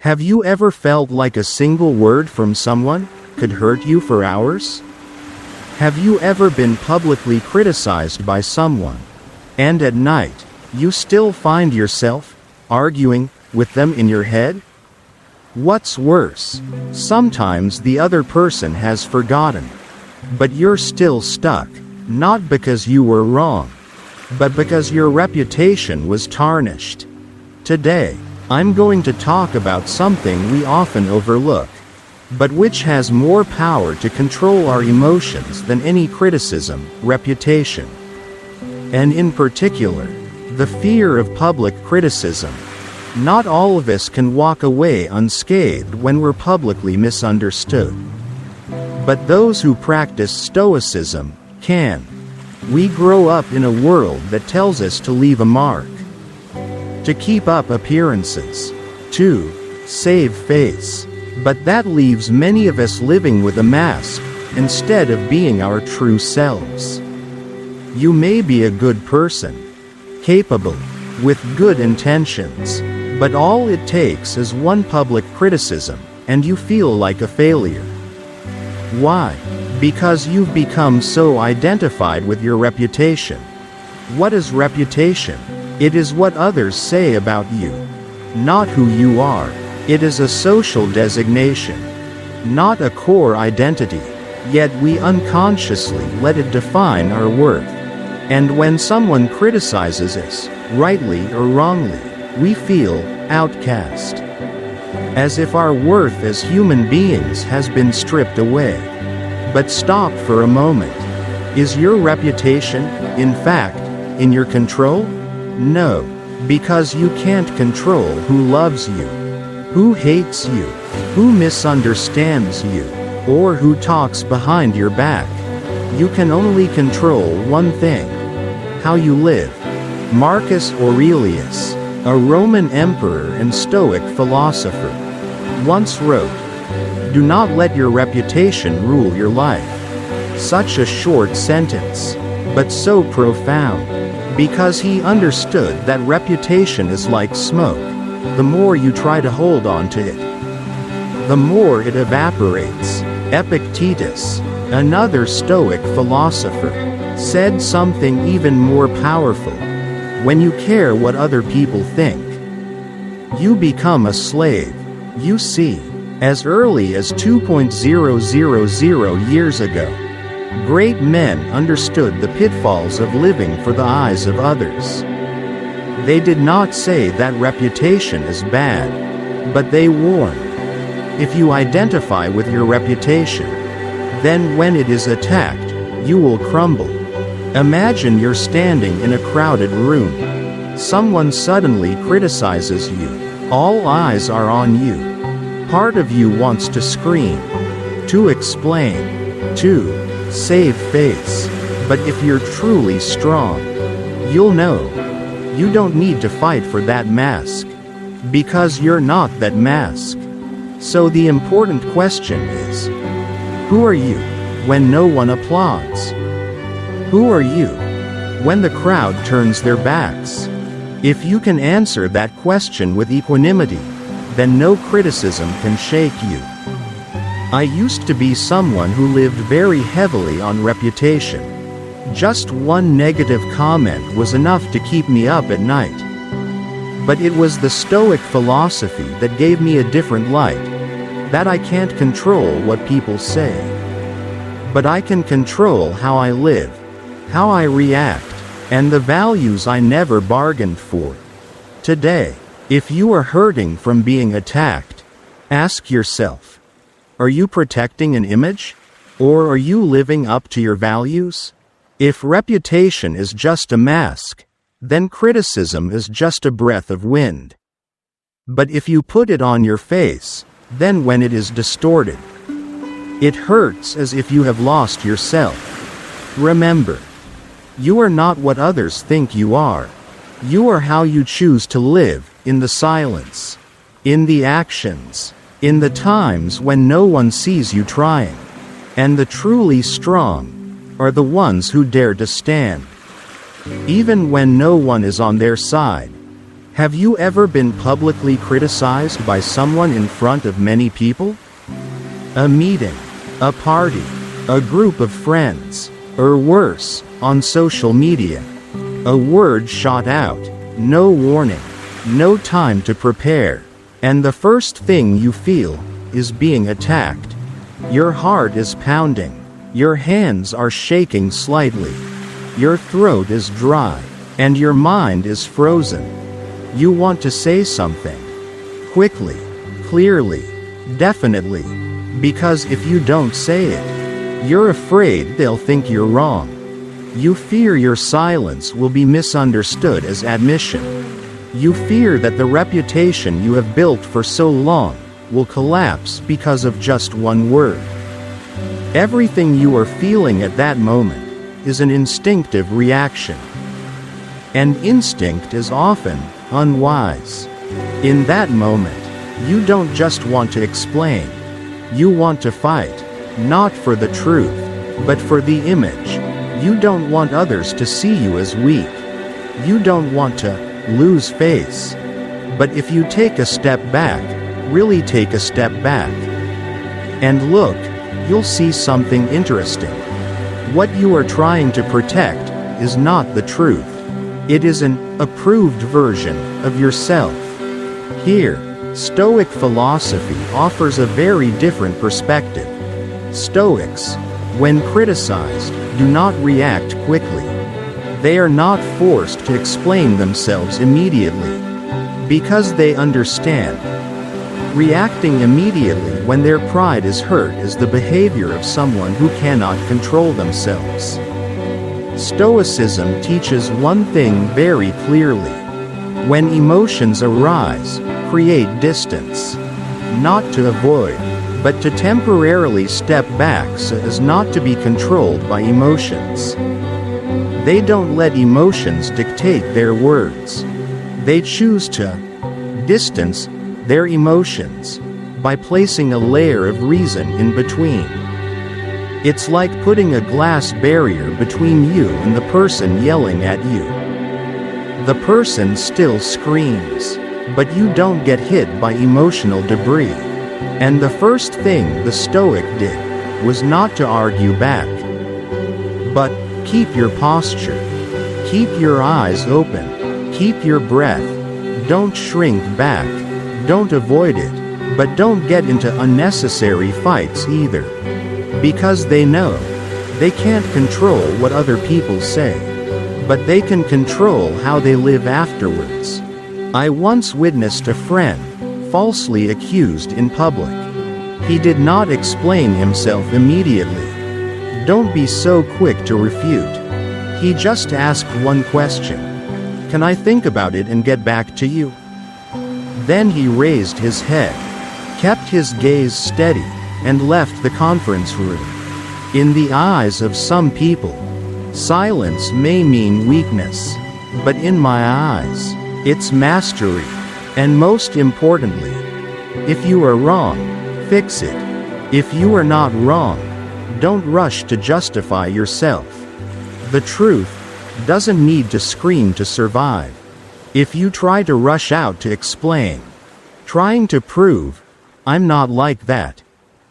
Have you ever felt like a single word from someone could hurt you for hours? Have you ever been publicly criticized by someone, and at night, you still find yourself arguing with them in your head? What's worse, sometimes the other person has forgotten, but you're still stuck, not because you were wrong, but because your reputation was tarnished. Today, I'm going to talk about something we often overlook, but which has more power to control our emotions than any criticism: reputation. And in particular, the fear of public criticism. Not all of us can walk away unscathed when we're publicly misunderstood. But those who practice Stoicism can. We grow up in a world that tells us to leave a mark, to keep up appearances, to save face. But that leaves many of us living with a mask, instead of being our true selves. You may be a good person, capable, with good intentions, but all it takes is one public criticism, and you feel like a failure. Why? Because you've become so identified with your reputation. What is reputation? It is what others say about you, not who you are. It is a social designation, not a core identity, yet we unconsciously let it define our worth. And when someone criticizes us, rightly or wrongly, we feel outcast, as if our worth as human beings has been stripped away. But stop for a moment. Is your reputation, in fact, in your control? No, because you can't control who loves you, who hates you, who misunderstands you, or who talks behind your back. You can only control one thing: how you live. Marcus Aurelius, a Roman emperor and Stoic philosopher, once wrote, "Do not let your reputation rule your life." Such a short sentence, but so profound, because he understood that reputation is like smoke. The more you try to hold on to it, the more it evaporates. Epictetus, another Stoic philosopher, said something even more powerful. When you care what other people think, you become a slave. You see, as early as 2,000 years ago, great men understood the pitfalls of living for the eyes of others. They did not say that reputation is bad, but they warned. If you identify with your reputation, then when it is attacked, you will crumble. Imagine you're standing in a crowded room. Someone suddenly criticizes you. All eyes are on you. Part of you wants to scream, to explain, to save face. But if you're truly strong, you'll know. You don't need to fight for that mask, because you're not that mask. So the important question is, who are you when no one applauds? Who are you when the crowd turns their backs? If you can answer that question with equanimity, then no criticism can shake you. I used to be someone who lived very heavily on reputation. Just one negative comment was enough to keep me up at night. But it was the Stoic philosophy that gave me a different light, that I can't control what people say, but I can control how I live, how I react, and the values I never bargained for. Today, if you are hurting from being attacked, ask yourself, are you protecting an image? Or are you living up to your values? If reputation is just a mask, then criticism is just a breath of wind. But if you put it on your face, then when it is distorted, it hurts as if you have lost yourself. Remember, you are not what others think you are. You are how you choose to live, in the silence, in the actions, in the times when no one sees you trying. And the truly strong are the ones who dare to stand, even when no one is on their side. Have you ever been publicly criticized by someone in front of many people? A meeting, a party, a group of friends, or worse, on social media. A word shot out, no warning, no time to prepare, and the first thing you feel is being attacked. Your heart is pounding, your hands are shaking slightly, your throat is dry, and your mind is frozen. You want to say something. Quickly, clearly, definitely. Because if you don't say it, you're afraid they'll think you're wrong. You fear your silence will be misunderstood as admission. You fear that the reputation you have built for so long will collapse because of just one word. Everything you are feeling at that moment is an instinctive reaction. And instinct is often unwise. In that moment, you don't just want to explain. You want to fight, not for the truth, but for the image. You don't want others to see you as weak. You don't want to lose face. But if you take a step back, really take a step back, and look, you'll see something interesting. What you are trying to protect is not the truth. It is an approved version of yourself. Here, Stoic philosophy offers a very different perspective. Stoics, when criticized, do not react quickly. They are not forced to explain themselves immediately, because they understand. Reacting immediately when their pride is hurt is the behavior of someone who cannot control themselves. Stoicism teaches one thing very clearly. When emotions arise, create distance. Not to avoid, but to temporarily step back so as not to be controlled by emotions. They don't let emotions dictate their words. They choose to distance their emotions by placing a layer of reason in between. It's like putting a glass barrier between you and the person yelling at you. The person still screams, but you don't get hit by emotional debris. And the first thing the Stoic did was not to argue back, but keep your posture, keep your eyes open, keep your breath, don't shrink back, don't avoid it, but don't get into unnecessary fights either. Because they know, they can't control what other people say, but they can control how they live afterwards. I once witnessed a friend falsely accused in public. He did not explain himself immediately. Don't be so quick to refute. He just asked one question. Can I think about it and get back to you? Then he raised his head, kept his gaze steady, and left the conference room. In the eyes of some people, silence may mean weakness, but in my eyes, it's mastery. And most importantly, if you are wrong, fix it. If you are not wrong, don't rush to justify yourself. The truth doesn't need to scream to survive. If you try to rush out to explain, trying to prove, I'm not like that,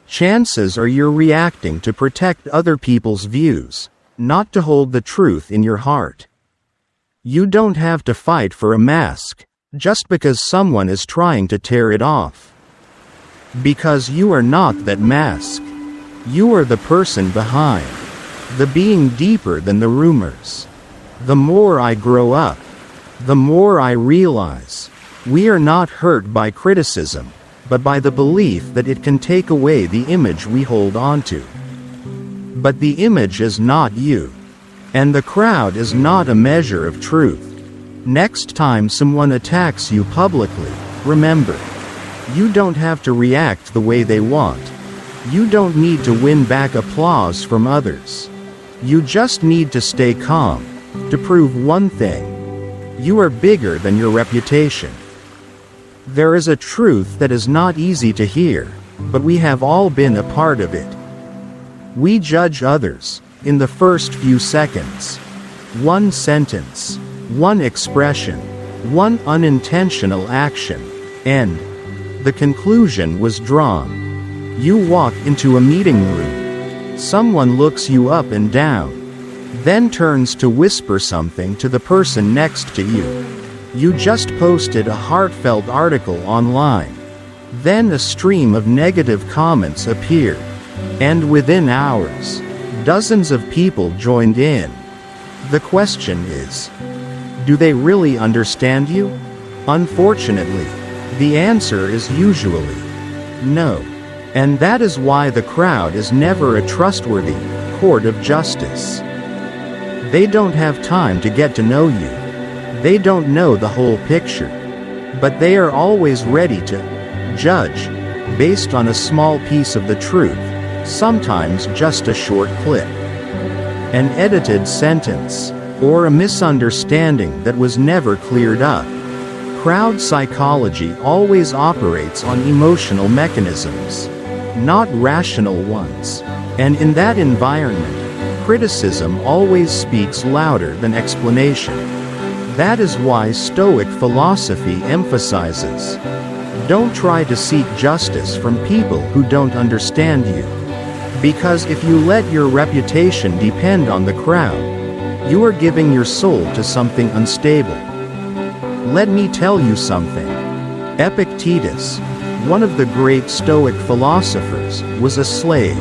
chances are you're reacting to protect other people's views, not to hold the truth in your heart. You don't have to fight for a mask, just because someone is trying to tear it off. Because you are not that mask. You are the person behind, the being deeper than the rumors. The more I grow up, the more I realize, we are not hurt by criticism, but by the belief that it can take away the image we hold onto. But the image is not you. And the crowd is not a measure of truth. Next time someone attacks you publicly, remember, you don't have to react the way they want. You don't need to win back applause from others. You just need to stay calm, to prove one thing. You are bigger than your reputation. There is a truth that is not easy to hear, but we have all been a part of it. We judge others in the first few seconds. One sentence, one expression, One unintentional action, and the conclusion was drawn. You walk into a meeting room. Someone looks you up and down, then turns to whisper something to the person next to you. You just posted a heartfelt article online. Then a stream of negative comments appeared. And within hours, dozens of people joined in. The question is, do they really understand you? Unfortunately, the answer is usually no. And that is why the crowd is never a trustworthy court of justice. They don't have time to get to know you. They don't know the whole picture. But they are always ready to judge based on a small piece of the truth, sometimes just a short clip, an edited sentence, or a misunderstanding that was never cleared up. Crowd psychology always operates on emotional mechanisms, not rational ones. And in that environment, criticism always speaks louder than explanation. That is why Stoic philosophy emphasizes, don't try to seek justice from people who don't understand you. Because if you let your reputation depend on the crowd, you are giving your soul to something unstable. Let me tell you something. Epictetus, one of the great Stoic philosophers, was a slave.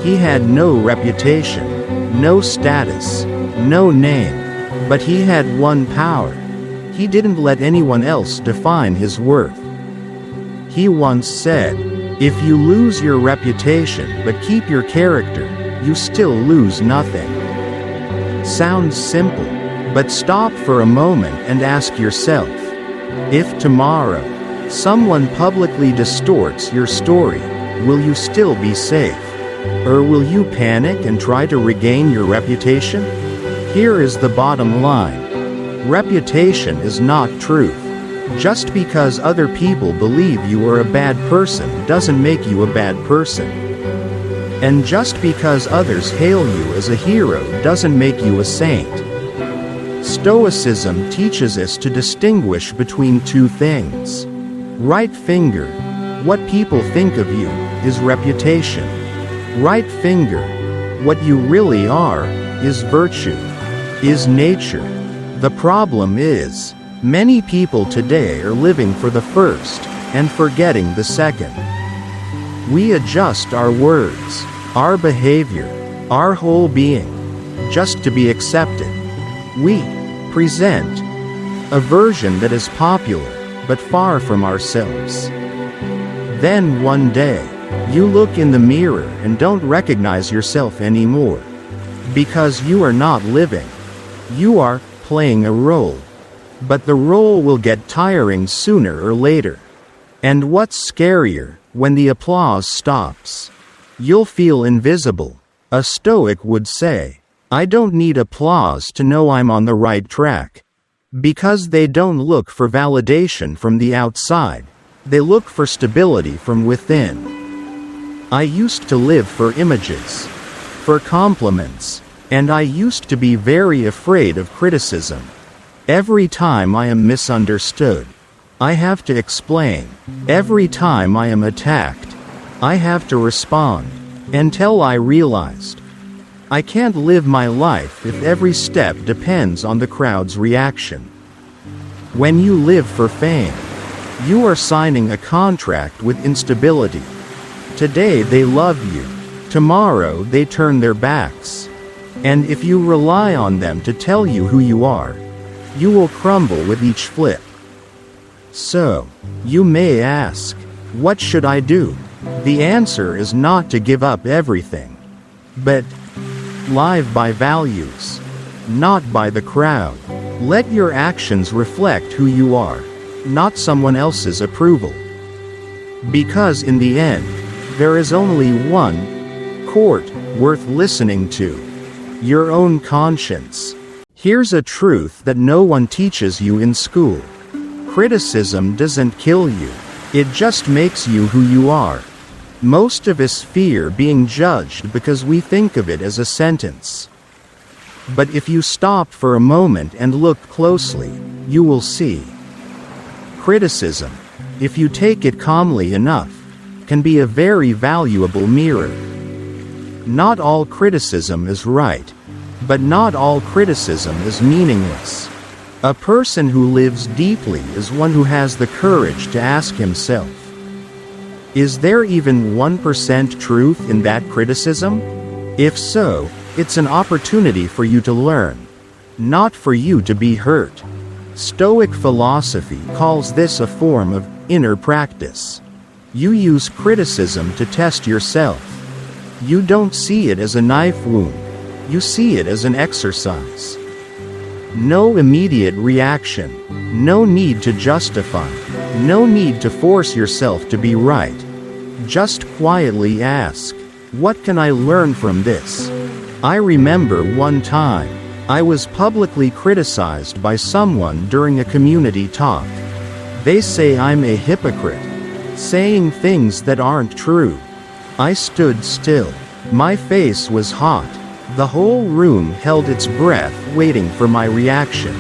He had no reputation, no status, no name, but he had one power. He didn't let anyone else define his worth. He once said, if you lose your reputation but keep your character, you still lose nothing. Sounds simple, but stop for a moment and ask yourself, if tomorrow someone publicly distorts your story, will you still be safe? Or will you panic and try to regain your reputation? Here is the bottom line. Reputation is not truth. Just because other people believe you are a bad person doesn't make you a bad person. And just because others hail you as a hero doesn't make you a saint. Stoicism teaches us to distinguish between two things. Right finger, what people think of you, is reputation. Right finger, what you really are, is virtue, is nature. The problem is, many people today are living for the first, and forgetting the second. We adjust our words, our behavior, our whole being, just to be accepted. We present a version that is popular, but far from ourselves. Then one day, you look in the mirror and don't recognize yourself anymore. Because you are not living. You are playing a role. But the role will get tiring sooner or later. And what's scarier, when the applause stops, you'll feel invisible. A Stoic would say, I don't need applause to know I'm on the right track. Because they don't look for validation from the outside. They look for stability from within. I used to live for images, for compliments, and I used to be very afraid of criticism. Every time I am misunderstood, I have to explain. Every time I am attacked, I have to respond. Until I realized, I can't live my life if every step depends on the crowd's reaction. When you live for fame, you are signing a contract with instability. Today they love you, tomorrow they turn their backs. And if you rely on them to tell you who you are, you will crumble with each flip. So, you may ask, what should I do? The answer is not to give up everything, but live by values, not by the crowd. Let your actions reflect who you are, not someone else's approval. Because in the end, there is only one court worth listening to, your own conscience. Here's a truth that no one teaches you in school. Criticism doesn't kill you, it just makes you who you are. Most of us fear being judged because we think of it as a sentence. But if you stop for a moment and look closely, you will see. Criticism, if you take it calmly enough, can be a very valuable mirror. Not all criticism is right, but not all criticism is meaningless. A person who lives deeply is one who has the courage to ask himself, is there even 1% truth in that criticism? If so, it's an opportunity for you to learn, not for you to be hurt. Stoic philosophy calls this a form of inner practice. You use criticism to test yourself. You don't see it as a knife wound, you see it as an exercise. No immediate reaction, no need to justify, no need to force yourself to be right. Just quietly ask, what can I learn from this? I remember one time, I was publicly criticized by someone during a community talk. They say I'm a hypocrite, saying things that aren't true. I stood still. My face was hot. The whole room held its breath waiting for my reaction.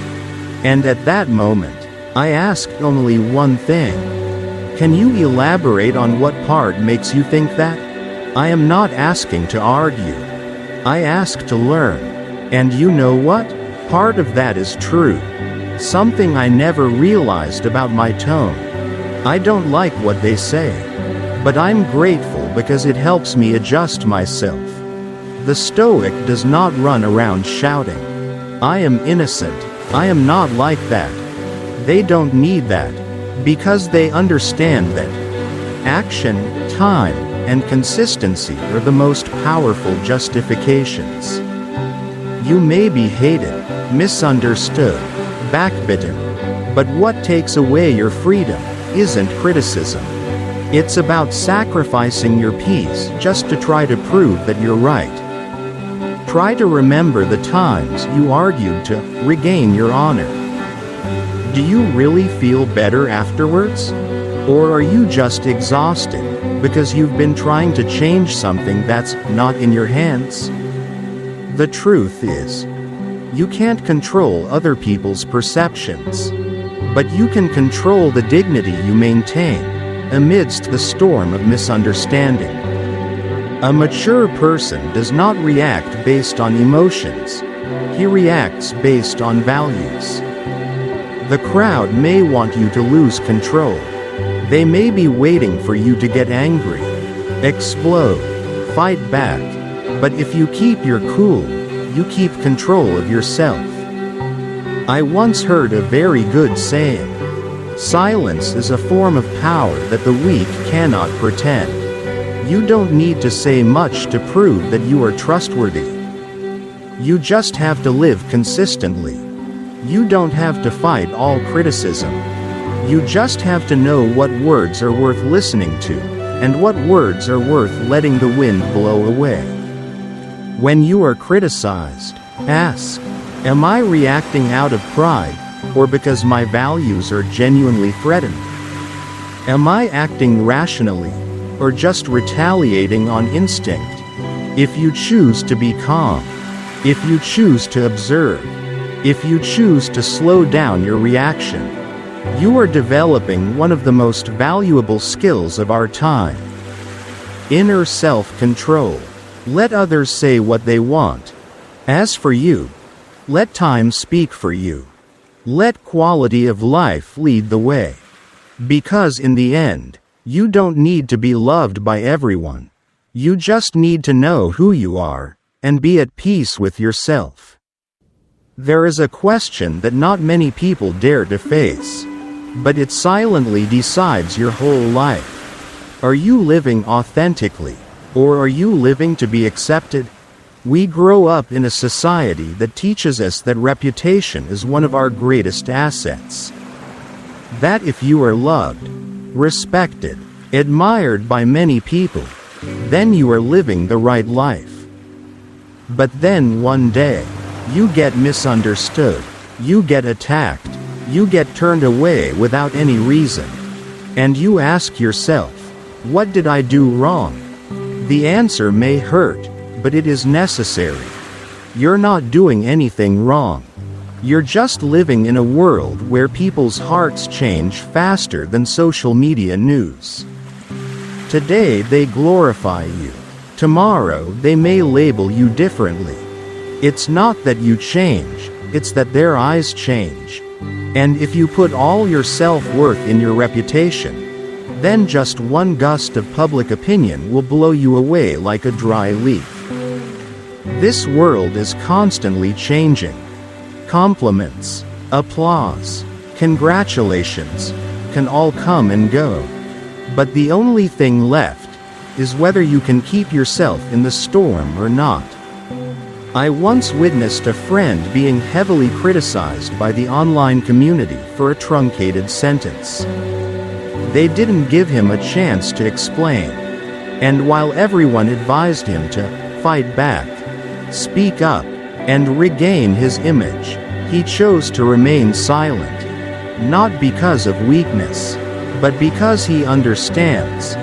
And at that moment, I asked only one thing. Can you elaborate on what part makes you think that? I am not asking to argue. I ask to learn. And you know what? Part of that is true. Something I never realized about my tone. I don't like what they say. But I'm grateful because it helps me adjust myself. The Stoic does not run around shouting, I am innocent, I am not like that. They don't need that, because they understand that action, time, and consistency are the most powerful justifications. You may be hated, misunderstood, backbitten, but what takes away your freedom isn't criticism. It's about sacrificing your peace just to try to prove that you're right. Try to remember the times you argued to regain your honor. Do you really feel better afterwards? Or are you just exhausted because you've been trying to change something that's not in your hands? The truth is, you can't control other people's perceptions, but you can control the dignity you maintain amidst the storm of misunderstanding. A mature person does not react based on emotions. He reacts based on values. The crowd may want you to lose control. They may be waiting for you to get angry, explode, fight back. But if you keep your cool, you keep control of yourself. I once heard a very good saying. Silence is a form of power that the weak cannot pretend. You don't need to say much to prove that you are trustworthy. You just have to live consistently. You don't have to fight all criticism. You just have to know what words are worth listening to, and what words are worth letting the wind blow away. When you are criticized, ask, am I reacting out of pride, or because my values are genuinely threatened? Am I acting rationally, or just retaliating on instinct? If you choose to be calm, if you choose to observe, if you choose to slow down your reaction, you are developing one of the most valuable skills of our time. Inner self-control. Let others say what they want. As for you, let time speak for you. Let quality of life lead the way. Because in the end, you don't need to be loved by everyone. You just need to know who you are, and be at peace with yourself. There is a question that not many people dare to face, but it silently decides your whole life. Are you living authentically, or are you living to be accepted? We grow up in a society that teaches us that reputation is one of our greatest assets. That if you are loved, respected, admired by many people, then you are living the right life. But then one day, you get misunderstood, you get attacked, you get turned away without any reason. And you ask yourself, what did I do wrong? The answer may hurt, but it is necessary. You're not doing anything wrong. You're just living in a world where people's hearts change faster than social media news. Today they glorify you. Tomorrow they may label you differently. It's not that you change, it's that their eyes change. And if you put all your self-worth in your reputation, then just one gust of public opinion will blow you away like a dry leaf. This world is constantly changing. Compliments, applause, congratulations can all come and go. But the only thing left is whether you can keep yourself in the storm or not. I once witnessed a friend being heavily criticized by the online community for a truncated sentence. They didn't give him a chance to explain. And while everyone advised him to fight back, speak up, and regain his image, he chose to remain silent. Not because of weakness, but because he understands.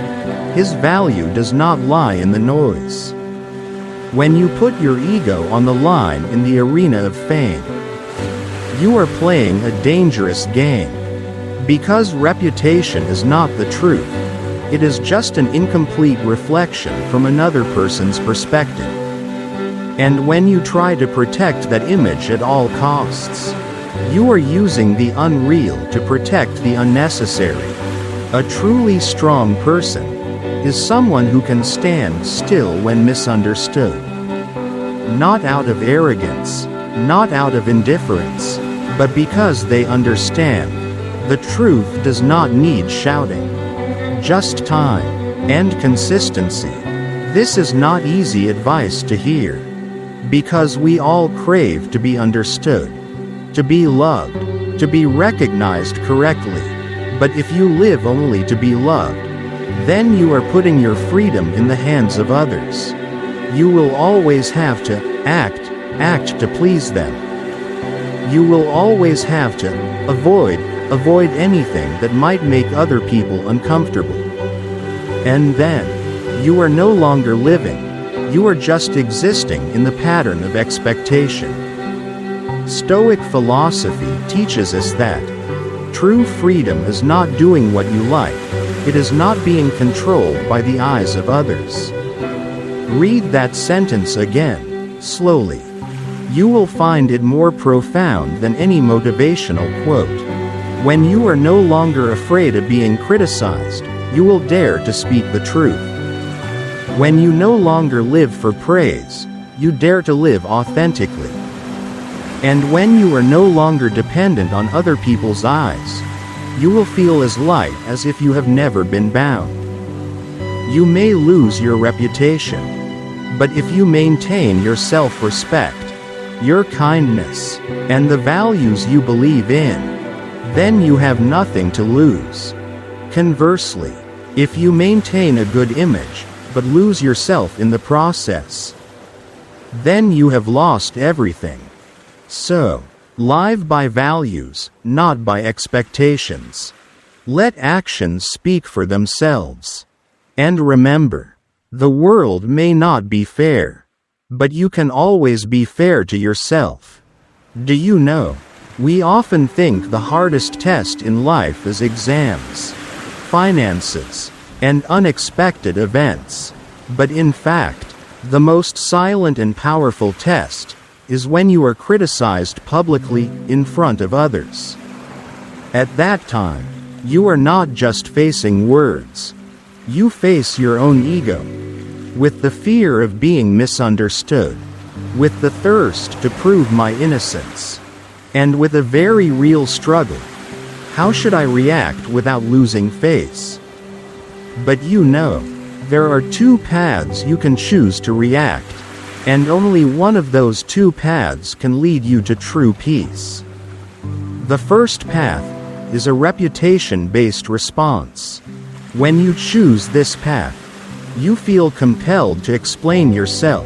His value does not lie in the noise. When you put your ego on the line in the arena of fame, you are playing a dangerous game. Because reputation is not the truth. It is just an incomplete reflection from another person's perspective. And when you try to protect that image at all costs, you are using the unreal to protect the unnecessary. A truly strong person is someone who can stand still when misunderstood. Not out of arrogance, not out of indifference, but because they understand. The truth does not need shouting. Just time and consistency. This is not easy advice to hear. Because we all crave to be understood, to be loved, to be recognized correctly. But if you live only to be loved, then you are putting your freedom in the hands of others. You will always have to act to please them. You will always have to avoid anything that might make other people uncomfortable. And then, you are no longer living, you are just existing in the pattern of expectation. Stoic philosophy teaches us that true freedom is not doing what you like, it is not being controlled by the eyes of others. Read that sentence again, slowly. You will find it more profound than any motivational quote. When you are no longer afraid of being criticized, you will dare to speak the truth. When you no longer live for praise, you dare to live authentically. And when you are no longer dependent on other people's eyes, you will feel as light as if you have never been bound. You may lose your reputation, but if you maintain your self-respect, your kindness, and the values you believe in, then you have nothing to lose. Conversely, if you maintain a good image, but lose yourself in the process, then you have lost everything. So, live by values, not by expectations. Let actions speak for themselves. And remember, the world may not be fair, but you can always be fair to yourself. Do you know? We often think the hardest test in life is exams, finances, and unexpected events. But in fact, the most silent and powerful test is when you are criticized publicly in front of others. At that time, you are not just facing words. You face your own ego, with the fear of being misunderstood, with the thirst to prove my innocence, and with a very real struggle. How should I react without losing face? But you know, there are two paths you can choose to react, and only one of those two paths can lead you to true peace. The first path is a reputation-based response. When you choose this path, you feel compelled to explain yourself,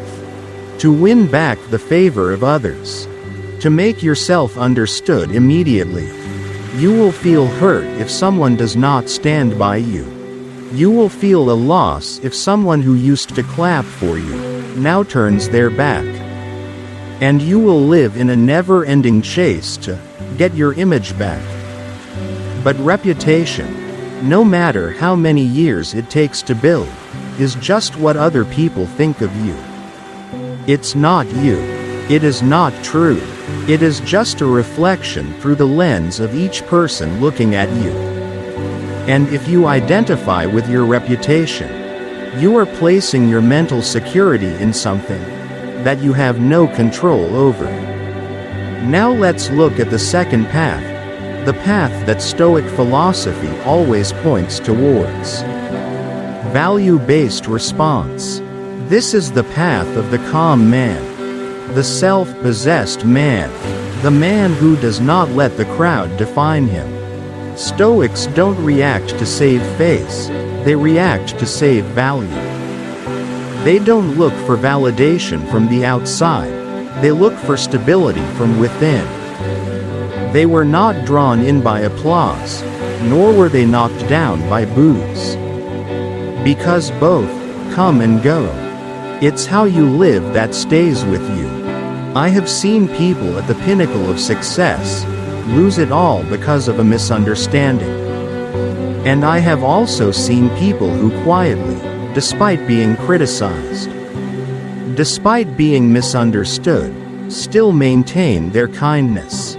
to win back the favor of others, to make yourself understood immediately. You will feel hurt if someone does not stand by you. You will feel a loss if someone who used to clap for you now turns their back. and you will live in a never-ending chase to get your image back. But reputation, no matter how many years it takes to build, is just what other people think of you. It's not you. It is not true. It is just a reflection through the lens of each person looking at you. And if you identify with your reputation, you are placing your mental security in something that you have no control over. Now let's look at the second path, the path that Stoic philosophy always points towards. Value-based response. This is the path of the calm man, the self-possessed man, the man who does not let the crowd define him. Stoics don't react to save face, they react to save value. They don't look for validation from the outside, they look for stability from within. They were not drawn in by applause, nor were they knocked down by boos. Because both come and go. It's how you live that stays with you. I have seen people at the pinnacle of success lose it all because of a misunderstanding. And I have also seen people who quietly, despite being criticized, despite being misunderstood, still maintain their kindness,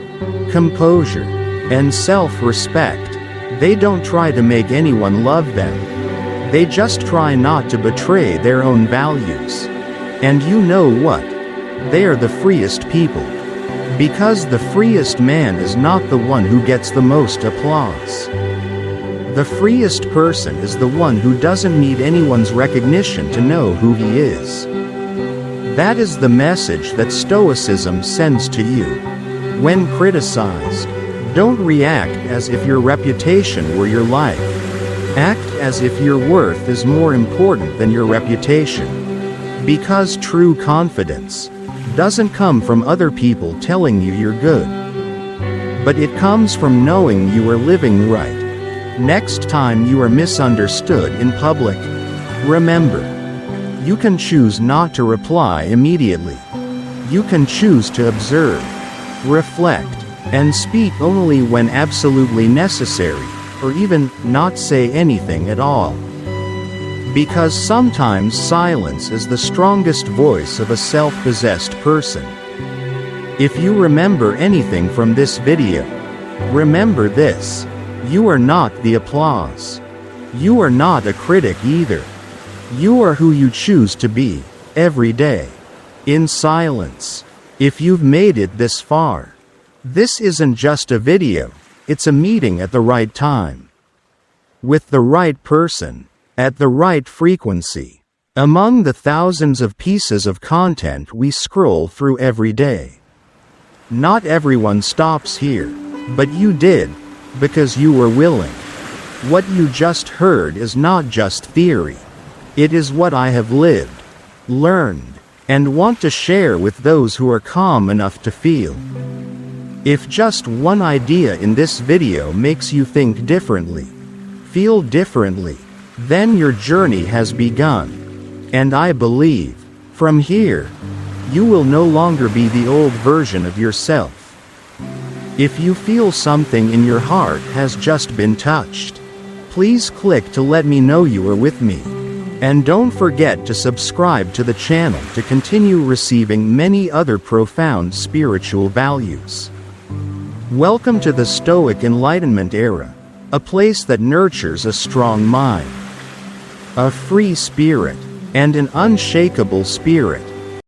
composure, and self-respect. They don't try to make anyone love them. They just try not to betray their own values. And you know what? They are the freest people. Because the freest man is not the one who gets the most applause. The freest person is the one who doesn't need anyone's recognition to know who he is. That is the message that Stoicism sends to you. When criticized, don't react as if your reputation were your life. Act as if your worth is more important than your reputation. Because true confidence doesn't come from other people telling you you're good. But it comes from knowing you are living right. Next time you are misunderstood in public, remember, you can choose not to reply immediately. You can choose to observe, reflect, and speak only when absolutely necessary, or even not say anything at all. Because sometimes silence is the strongest voice of a self-possessed person. If you remember anything from this video, remember this: you are not the applause. You are not a critic either. You are who you choose to be, every day. In silence. If you've made it this far, this isn't just a video, it's a meeting at the right time. With the right person, at the right frequency. Among the thousands of pieces of content we scroll through every day. Not everyone stops here, but you did, because you were willing. What you just heard is not just theory. It is what I have lived, learned, and want to share with those who are calm enough to feel. If just one idea in this video makes you think differently, feel differently, then your journey has begun. And I believe, from here, you will no longer be the old version of yourself. If you feel something in your heart has just been touched, please click to let me know you are with me. And don't forget to subscribe to the channel to continue receiving many other profound spiritual values. Welcome to the Stoic Enlightenment era, a place that nurtures a strong mind, a free spirit, and an unshakable spirit.